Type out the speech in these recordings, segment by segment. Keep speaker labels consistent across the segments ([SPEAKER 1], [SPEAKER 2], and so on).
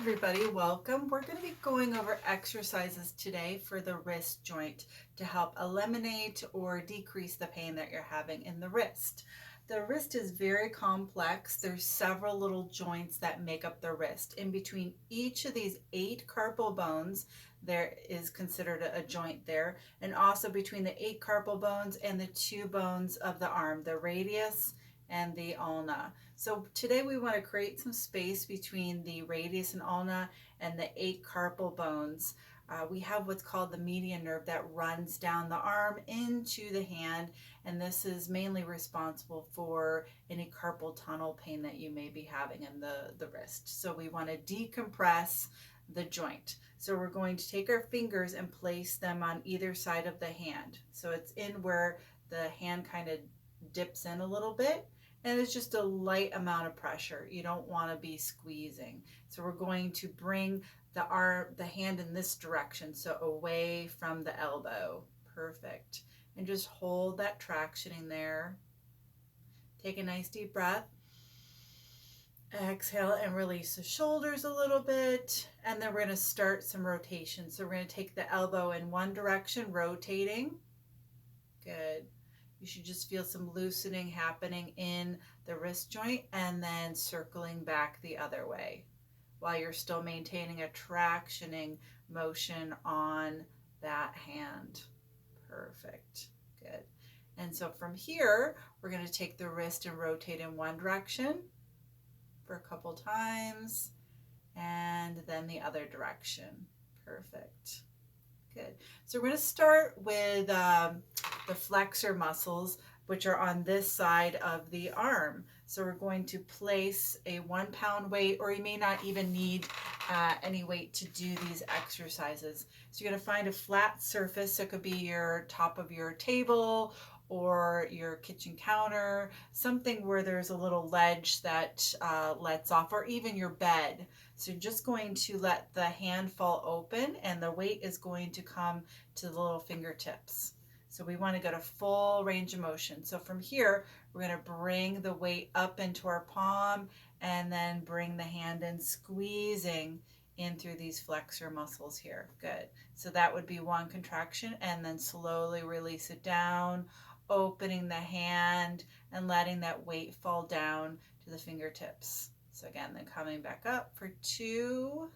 [SPEAKER 1] Everybody, welcome. We're going to be going over exercises today for the wrist joint to help eliminate or decrease the pain that you're having in the wrist. The wrist is very complex. There's several little joints that make up the wrist. In between each of these 8 carpal bones, there is considered a joint there. And also between the 8 carpal bones and the 2 bones of the arm, the radius and the ulna. So today we want to create some space between the radius and ulna and the 8 carpal bones. We have what's called the median nerve that runs down the arm into the hand, and this is mainly responsible for any carpal tunnel pain that you may be having in the wrist. So we want to decompress the joint. So we're going to take our fingers and place them on either side of the hand. So it's in where the hand kind of dips in a little bit, and it's just a light amount of pressure. You don't want to be squeezing. So we're going to bring the hand in this direction, so away from the elbow. Perfect. And just hold that traction in there. Take a nice deep breath. Exhale and release the shoulders a little bit, and then we're going to start some rotation. So we're going to take the elbow in one direction, rotating. Good. You should just feel some loosening happening in the wrist joint, and then circling back the other way while you're still maintaining a tractioning motion on that hand. Perfect. Good. And so from here, we're going to take the wrist and rotate in one direction for a couple times, and then the other direction. Perfect. Good. So we're going to start with the flexor muscles, which are on this side of the arm. So we're going to place a 1 pound weight, or you may not even need any weight to do these exercises. So you're going to find a flat surface. So it could be your top of your table or your kitchen counter, something where there's a little ledge that lets off, or even your bed. So you're just going to let the hand fall open, and the weight is going to come to the little fingertips. So we want to go to full range of motion. So from here, we're going to bring the weight up into our palm, and then bring the hand in, squeezing in through these flexor muscles here. Good. So that would be one contraction, and then slowly release it down, opening the hand and letting that weight fall down to the fingertips. So again, then coming back up for 2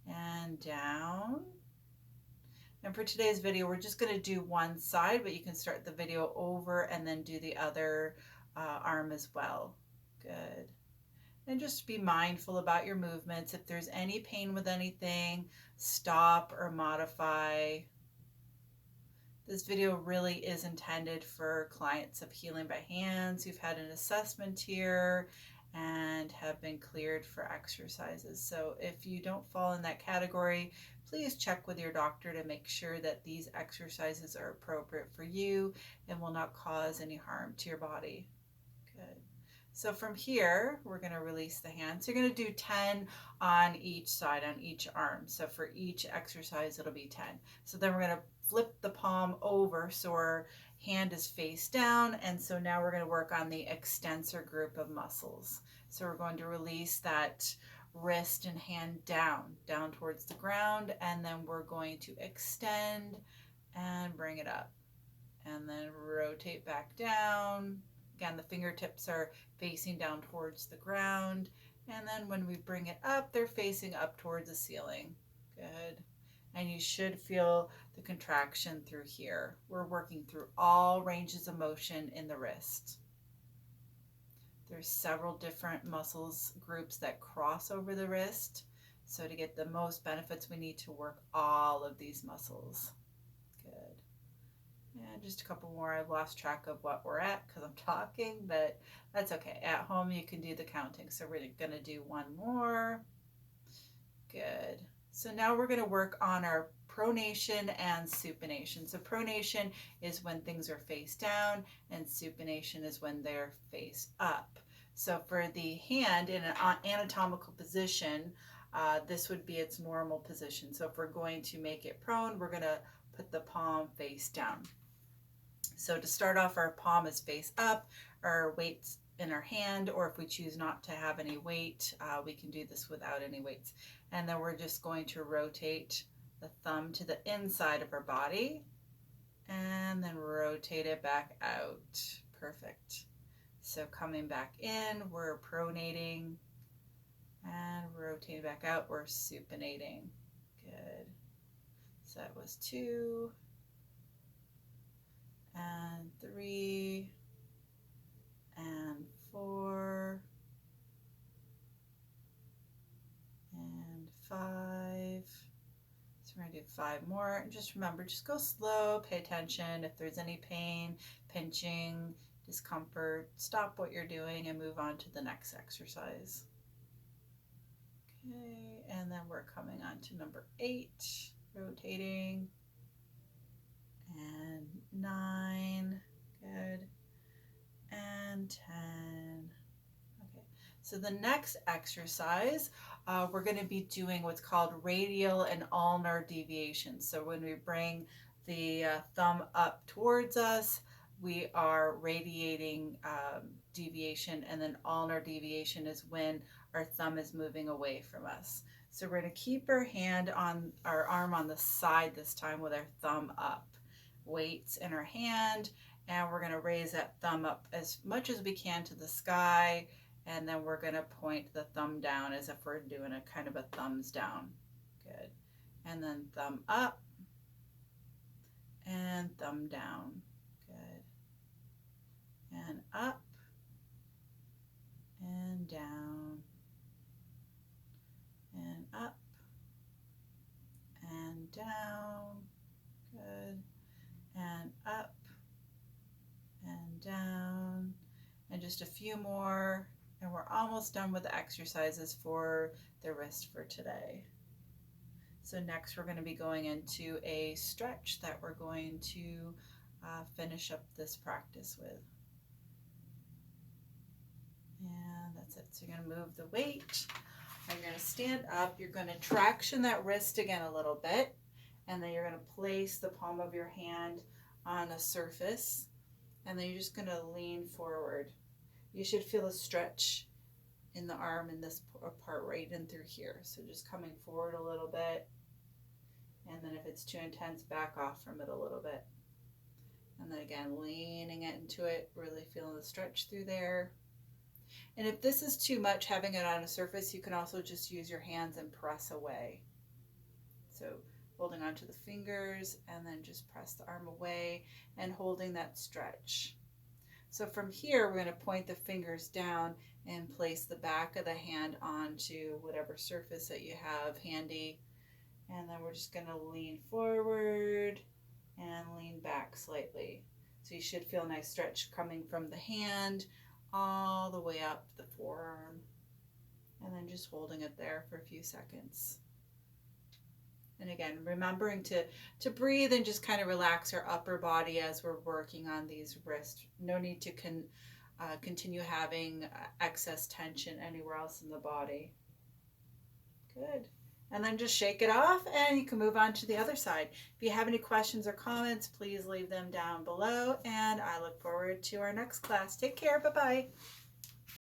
[SPEAKER 1] and down. And for today's video, we're just going to do one side, but you can start the video over and then do the other arm as well. Good. And just be mindful about your movements. If there's any pain with anything, stop or modify. This video really is intended for clients of Healing by Hands who've had an assessment here and have been cleared for exercises. So if you don't fall in that category, please check with your doctor to make sure that these exercises are appropriate for you and will not cause any harm to your body. Good. So from here, we're going to release the hand. So you're going to do 10 on each side, on each arm. So for each exercise, it'll be 10. So then we're going to flip the palm over so our hand is face down, and so now we're going to work on the extensor group of muscles. So we're going to release that wrist and hand down towards the ground, and then we're going to extend and bring it up, and then rotate back down. Again, the fingertips are facing down towards the ground, and then when we bring it up, they're facing up towards the ceiling. Good. And you should feel the contraction through here. We're working through all ranges of motion in the wrist. There's several different muscles groups that cross over the wrist. So to get the most benefits, we need to work all of these muscles. Good. And just a couple more. I've lost track of what we're at because I'm talking, but that's okay. At home, you can do the counting. So we're going to do one more. Good. So now we're going to work on our pronation and supination. So pronation is when things are face down, and supination is when they're face up. So for the hand in an anatomical position, this would be its normal position. So if we're going to make it prone, we're going to put the palm face down. So to start off, our palm is face up, our weight's in our hand, or if we choose not to have any weight, we can do this without any weights. And then we're just going to rotate the thumb to the inside of our body and then rotate it back out. Perfect. So coming back in, we're pronating, and rotating back out, we're supinating. Good. So that was 2 and 3 and 4 and 5. So we're going to do 5 more. And just remember, just go slow, pay attention. If there's any pain, pinching, discomfort, stop what you're doing and move on to the next exercise. Okay, and then we're coming on to number 8, rotating, and 9, good, and 10. Okay, so the next exercise, we're going to be doing what's called radial and ulnar deviations. So when we bring the thumb up towards us, we are radiating deviation, and then ulnar deviation is when our thumb is moving away from us. So we're going to keep our arm on the side this time with our thumb up. Weights in our hand, and we're going to raise that thumb up as much as we can to the sky, and then we're going to point the thumb down as if we're doing a kind of a thumbs down. Good. And then thumb up and thumb down. Good. And up and down and up and down. Good. And up and down, and just a few more, and we're almost done with the exercises for the wrist for today. So next we're going to be going into a stretch that we're going to finish up this practice with. And that's it. So you're going to move the weight, and you're going to stand up. You're going to traction that wrist again a little bit, and then you're going to place the palm of your hand on a surface, and then you're just going to lean forward. You should feel a stretch in the arm in this part right in through here. So just coming forward a little bit, and then if it's too intense, back off from it a little bit. And then again, leaning it into it, really feeling the stretch through there. And if this is too much, having it on a surface, you can also just use your hands and press away. So holding onto the fingers, and then just press the arm away and holding that stretch. So from here, we're going to point the fingers down and place the back of the hand onto whatever surface that you have handy. And then we're just going to lean forward and lean back slightly. So you should feel a nice stretch coming from the hand all the way up the forearm. And then just holding it there for a few seconds. And again, remembering to breathe and just kind of relax our upper body as we're working on these wrists. No need to continue having excess tension anywhere else in the body. Good. And then just shake it off, and you can move on to the other side. If you have any questions or comments, please leave them down below, and I look forward to our next class. Take care. Bye-bye.